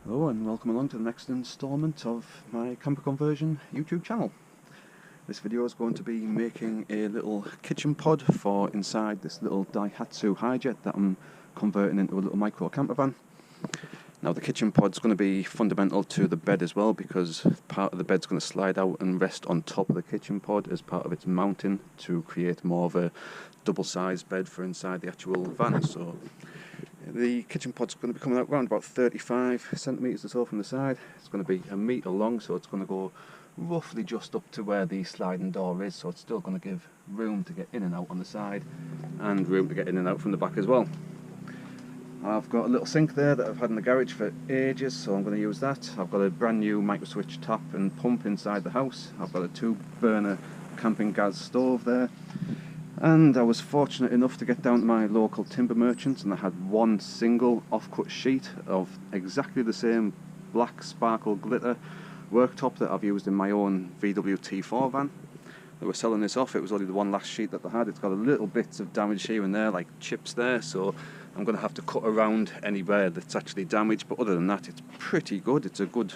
Hello and welcome along to the next instalment of my camper conversion YouTube channel. This video is going to be making a little kitchen pod for inside this little Daihatsu Hijet that I'm converting into a little micro campervan. Now the kitchen pod's going to be fundamental to the bed as well, because part of the bed's going to slide out and rest on top of the kitchen pod as part of its mounting to create more of a double-sized bed for inside the actual van. So the kitchen pod's going to be coming out around about 35 centimetres or so from the side. It's going to be a metre long, so it's going to go roughly just up to where the sliding door is, so it's still going to give room to get in and out on the side and room to get in and out from the back as well. I've got a little sink there that I've had in the garage for ages, so I'm going to use that. I've got a brand new micro switch tap and pump inside the house. I've got a 2-burner Campingaz stove there. And I was fortunate enough to get down to my local timber merchants, and I had one single off-cut sheet of exactly the same black sparkle glitter worktop that I've used in my own VW T4 van. They were selling this off. It was only the one last sheet that they had. It's got a little bits of damage here and there, like chips there, so I'm going to have to cut around anywhere that's actually damaged, but other than that it's pretty good. It's a good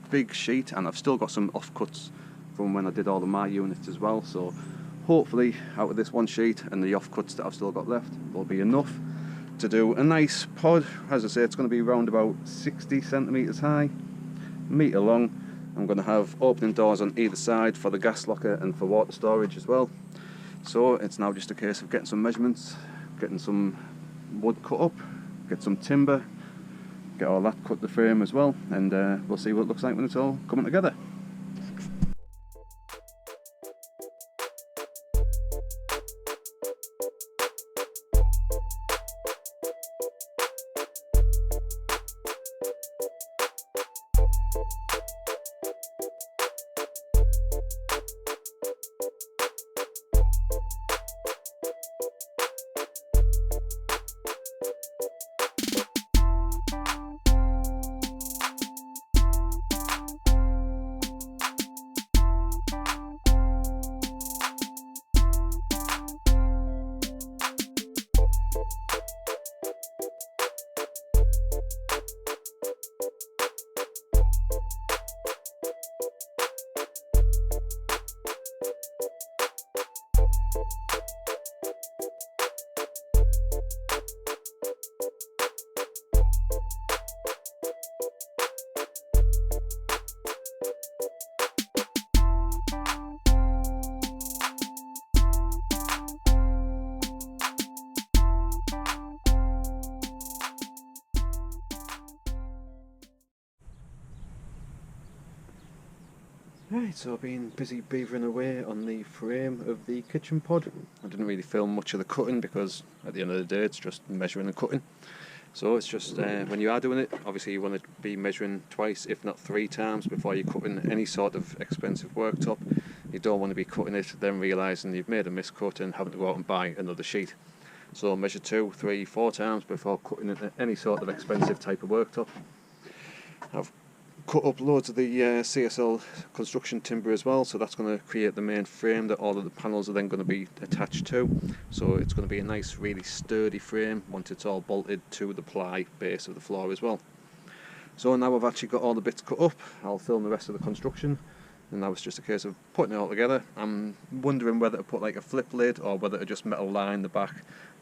big sheet, and I've still got some offcuts from when I did all of my units as well, so hopefully out of this one sheet and the offcuts that I've still got left will be enough to do a nice pod. As I say, it's going to be around about 60 centimetres high, metre long. I'm going to have opening doors on either side for the gas locker and for water storage as well. So it's now just a case of getting some measurements, getting some wood cut up, get some timber, get all that cut the frame as well, and we'll see what it looks like when it's all coming together. Right, so I've been busy beavering away on the frame of the kitchen pod. I didn't really film much of the cutting because at the end of the day it's just measuring and cutting. So it's just when you are doing it, obviously you want to be measuring twice, if not 3 times, before you're cutting any sort of expensive worktop. You don't want to be cutting it, then realising you've made a miscut and having to go out and buy another sheet. So measure 2, 3, 4 times before cutting into any sort of expensive type of worktop. I've cut up loads of the CSL construction timber as well, so that's going to create the main frame that all of the panels are then going to be attached to. So it's going to be a nice, really sturdy frame once it's all bolted to the ply base of the floor as well. So now I've actually got all the bits cut up, I'll film the rest of the construction, and now it's just a case of putting it all together. I'm wondering whether to put like a flip lid or whether to just metal line the back.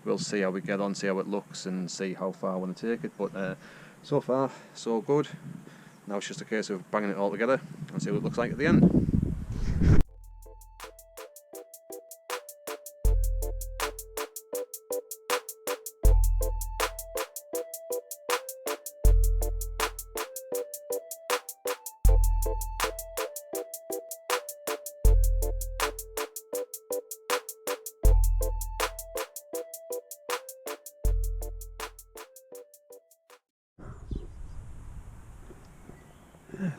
We'll see how we get on, see how it looks, and see how far I want to take it, but so far so good. Now it's just a case of banging it all together and see what it looks like at the end.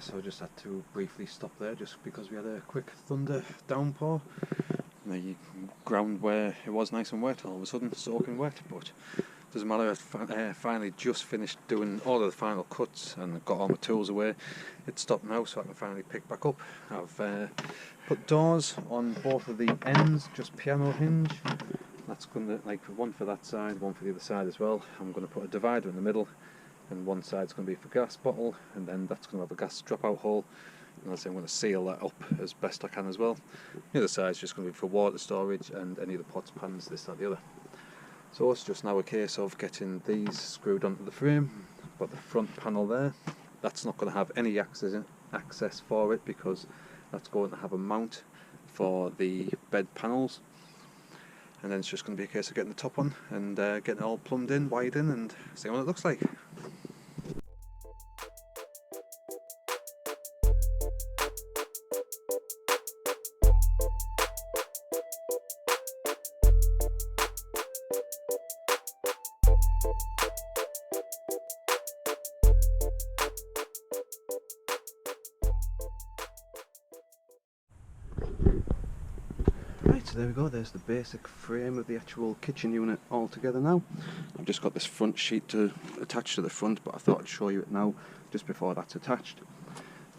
So I just had to briefly stop there just because we had a quick thunder downpour. The ground where it was nice and wet all of a sudden soaking wet, but doesn't matter. I finally just finished doing all of the final cuts and got all my tools away. It's stopped now, so I can finally pick back up. I've put doors on both of the ends, just piano hinge. That's going to, like, one for that side, one for the other side as well. I'm going to put a divider in the middle and one side's going to be for gas bottle, and then that's going to have a gas dropout hole. And I'm going to seal that up as best I can as well. The other side's just going to be for water storage and any of the pots, pans, this, that, the other. So it's just now a case of getting these screwed onto the frame. Got the front panel there. That's not going to have any access for it because that's going to have a mount for the bed panels. And then it's just going to be a case of getting the top on and getting it all plumbed in, wired in, and seeing what it looks like. Right, so there we go, there's the basic frame of the actual kitchen unit all together now. I've just got this front sheet to attach to the front, but I thought I'd show you it now just before that's attached.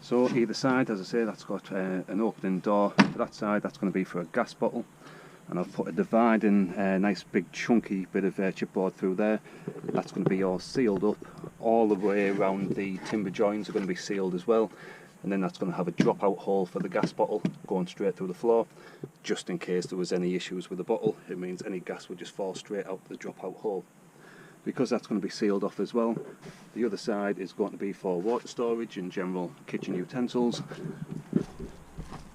So either side, as I say, that's got an opening door. For that side, that's going to be for a gas bottle, and I've put a dividing nice big chunky bit of chipboard through there. That's going to be all sealed up. All the way around the timber joins are going to be sealed as well. And then that's going to have a dropout hole for the gas bottle going straight through the floor, just in case there was any issues with the bottle. It means any gas would just fall straight out the dropout hole. Because that's going to be sealed off as well, the other side is going to be for water storage and general kitchen utensils.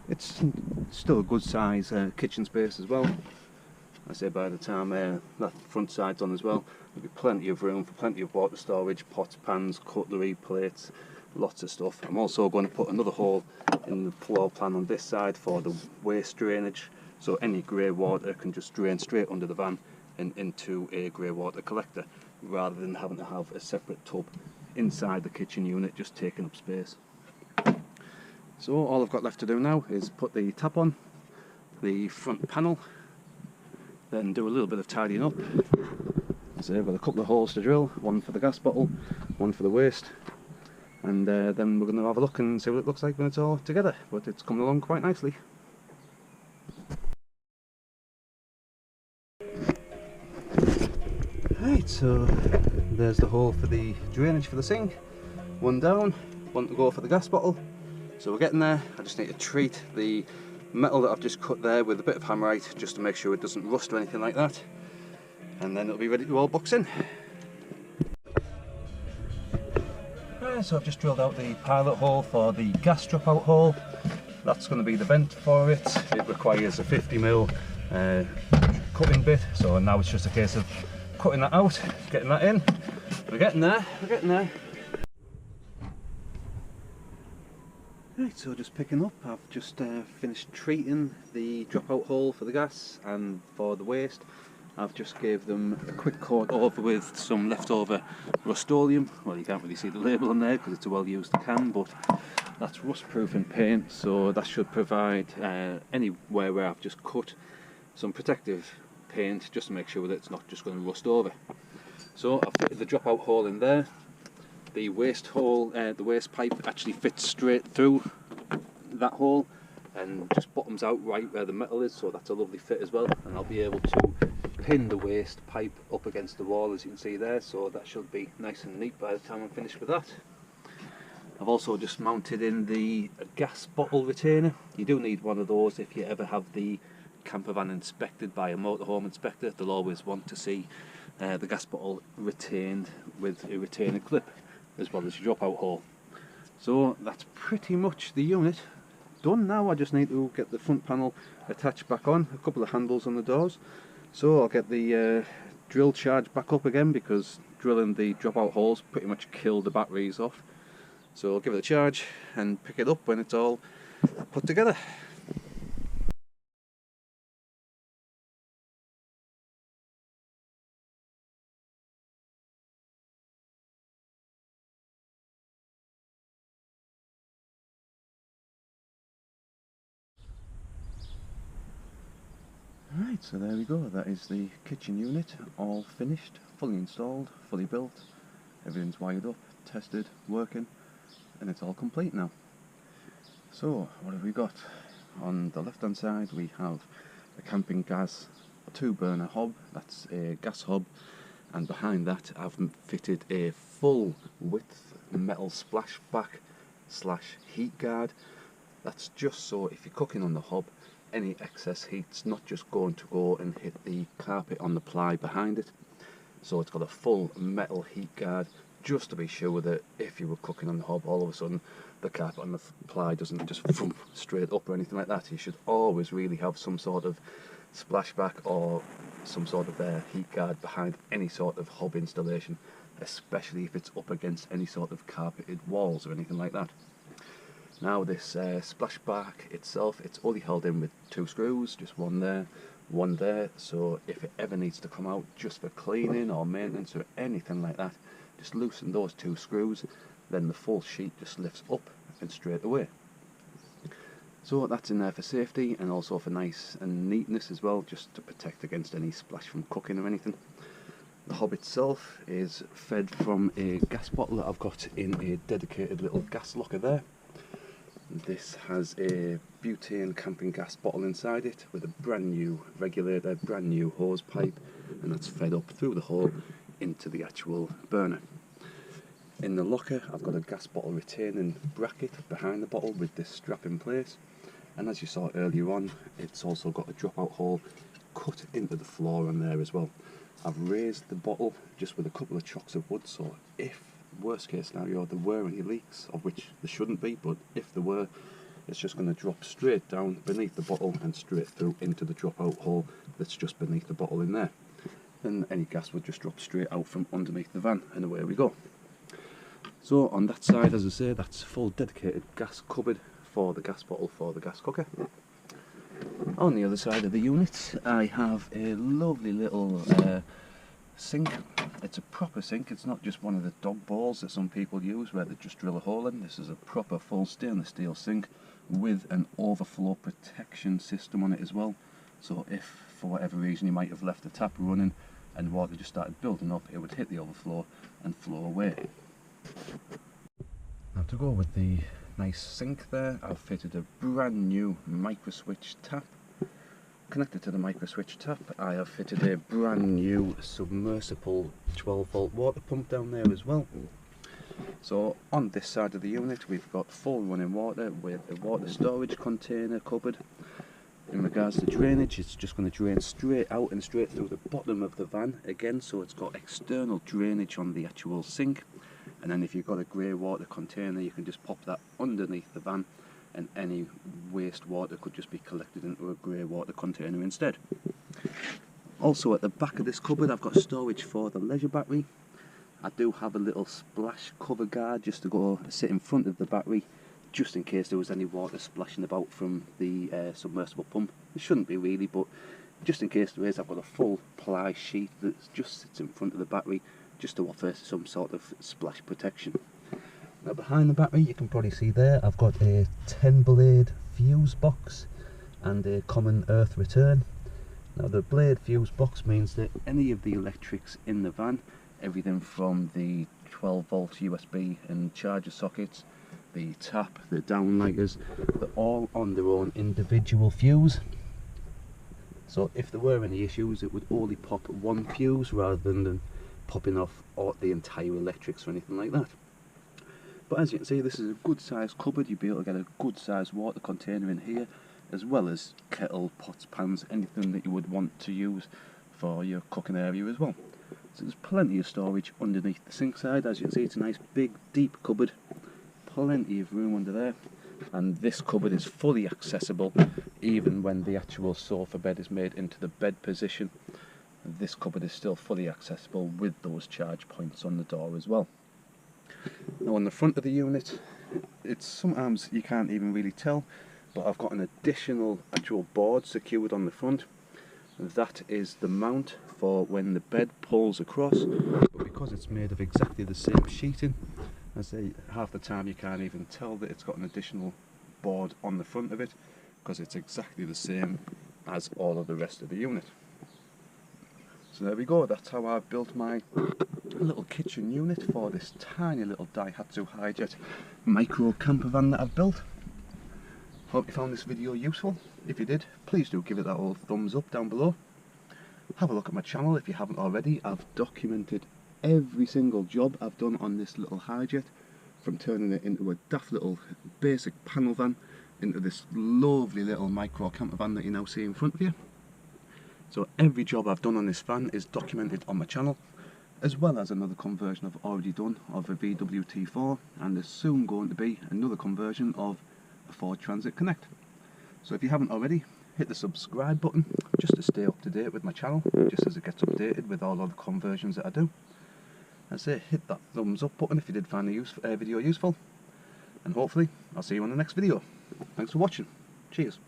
It's still a good size kitchen space as well. I say by the time that front side's on as well, there'll be plenty of room for plenty of water storage, pots, pans, cutlery, plates, lots of stuff. I'm also going to put another hole in the floor plan on this side for the waste drainage, so any grey water can just drain straight under the van and into a grey water collector, rather than having to have a separate tub inside the kitchen unit just taking up space. So all I've got left to do now is put the tap on the front panel, then do a little bit of tidying up. So I've got a couple of holes to drill, one for the gas bottle, one for the waste. And then we're going to have a look and see what it looks like when it's all together, but it's coming along quite nicely. Right, so there's the hole for the drainage for the sink, one down, one to go for the gas bottle. So we're getting there. I just need to treat the metal that I've just cut there with a bit of hammerite just to make sure it doesn't rust or anything like that, and then it'll be ready to all box in. So I've just drilled out the pilot hole for the gas dropout hole. That's going to be the vent for it. It requires a 50mm cutting bit, so now it's just a case of cutting that out, getting that in. We're getting there, we're getting there. Right, so just picking up, I've just finished treating the dropout hole for the gas and for the waste. I've just gave them a quick coat over with some leftover Rust-Oleum. Well, you can't really see the label on there because it's a well-used can, but that's rust-proofing paint, so that should provide anywhere where I've just cut some protective paint just to make sure that it's not just going to rust over. So I've fitted the dropout hole in there. The waste hole, the waste pipe actually fits straight through that hole and just bottoms out right where the metal is, so that's a lovely fit as well, and I'll be able to pin the waste pipe up against the wall, as you can see there, so that should be nice and neat by the time I'm finished with that. I've also just mounted in the gas bottle retainer. You do need one of those if you ever have the campervan inspected by a motorhome inspector. They'll always want to see the gas bottle retained with a retainer clip as well as your dropout hole. So that's pretty much the unit done now. I just need to get the front panel attached back on, a couple of handles on the doors. So I'll get the drill charge back up again, because drilling the dropout holes pretty much killed the batteries off. So I'll give it a charge and pick it up when it's all put together. Right, so there we go, that is the kitchen unit, all finished, fully installed, fully built, everything's wired up, tested, working, and it's all complete now. So, what have we got? On the left hand side we have a Campingaz 2-burner hob, that's a gas hob, and behind that I've fitted a full width metal splashback slash heat guard. That's just so if you're cooking on the hob, any excess heat's not just going to go and hit the carpet on the ply behind it. So it's got a full metal heat guard, just to be sure that if you were cooking on the hob, all of a sudden the carpet on the ply doesn't just thump straight up or anything like that. You should always really have some sort of splashback or some sort of heat guard behind any sort of hob installation, especially if it's up against any sort of carpeted walls or anything like that. Now this splashback itself, it's only held in with 2 screws, just one there, so if it ever needs to come out just for cleaning or maintenance or anything like that, just loosen those 2 screws, then the full sheet just lifts up and straight away. So that's in there for safety and also for nice and neatness as well, just to protect against any splash from cooking or anything. The hob itself is fed from a gas bottle that I've got in a dedicated little gas locker there. This has a butane Campingaz bottle inside it with a brand new regulator, brand new hose pipe, and that's fed up through the hole into the actual burner. In the locker I've got a gas bottle retaining bracket behind the bottle with this strap in place, and as you saw earlier on, it's also got a dropout hole cut into the floor on there as well. I've raised the bottle just with a couple of chocks of wood, so if worst case scenario there were any leaks, of which there shouldn't be, but if there were, it's just going to drop straight down beneath the bottle and straight through into the dropout hole that's just beneath the bottle in there. Then any gas would just drop straight out from underneath the van, and away we go. So on that side, as I say, that's full dedicated gas cupboard for the gas bottle for the gas cooker. On the other side of the unit I have a lovely little sink. It's a proper sink, it's not just one of the dog balls that some people use where they just drill a hole in. This is a proper full stainless steel sink with an overflow protection system on it as well. So if for whatever reason you might have left the tap running and water just started building up, it would hit the overflow and flow away. Now to go with the nice sink there, I've fitted a brand new micro switch tap. Connected to the micro switch tap, I have fitted a brand new submersible 12-volt water pump down there as well. So on this side of the unit we've got full running water with a water storage container cupboard. In regards to drainage, it's just going to drain straight out and straight through the bottom of the van again, so it's got external drainage on the actual sink. And then if you've got a grey water container, you can just pop that underneath the van, and any wastewater could just be collected into a grey water container instead. Also at the back of this cupboard I've got storage for the leisure battery. I do have a little splash cover guard just to go sit in front of the battery, just in case there was any water splashing about from the submersible pump. There shouldn't be really, but just in case there is, I've got a full ply sheet that just sits in front of the battery just to offer some sort of splash protection. Now behind the battery, you can probably see there, I've got a 10 blade fuse box and a common earth return. Now the blade fuse box means that any of the electrics in the van, everything from the 12-volt USB and charger sockets, the tap, the downlighters, they're all on their own individual fuse. So if there were any issues, it would only pop one fuse rather than popping off all the entire electrics or anything like that. But as you can see, this is a good sized cupboard. You'll be able to get a good sized water container in here, as well as kettle, pots, pans, anything that you would want to use for your cooking area as well. So there's plenty of storage underneath the sink side. As you can see, it's a nice big deep cupboard, plenty of room under there, and this cupboard is fully accessible even when the actual sofa bed is made into the bed position. This cupboard is still fully accessible with those charge points on the door as well. Now on the front of the unit, it's sometimes you can't even really tell, but I've got an additional actual board secured on the front. That is the mount for when the bed pulls across, but because it's made of exactly the same sheeting, I say half the time you can't even tell that it's got an additional board on the front of it, because it's exactly the same as all of the rest of the unit. So there we go, that's how I've built my little kitchen unit for this tiny little Daihatsu Hijet micro camper van that I've built. Hope you found this video useful. If you did, please do give it that old thumbs up down below. have a look at my channel if you haven't already. I've documented every single job I've done on this little Hijet, from turning it into a daft little basic panel van into this lovely little micro camper van that you now see in front of you. So every job I've done on this van is documented on my channel, as well as another conversion I've already done of a VW T4, and there's soon going to be another conversion of a Ford Transit Connect. So if you haven't already, hit the subscribe button just to stay up to date with my channel, just as it gets updated with all of the conversions that I do. I say hit that thumbs up button if you did find the video useful, and hopefully I'll see you on the next video. Thanks for watching. Cheers.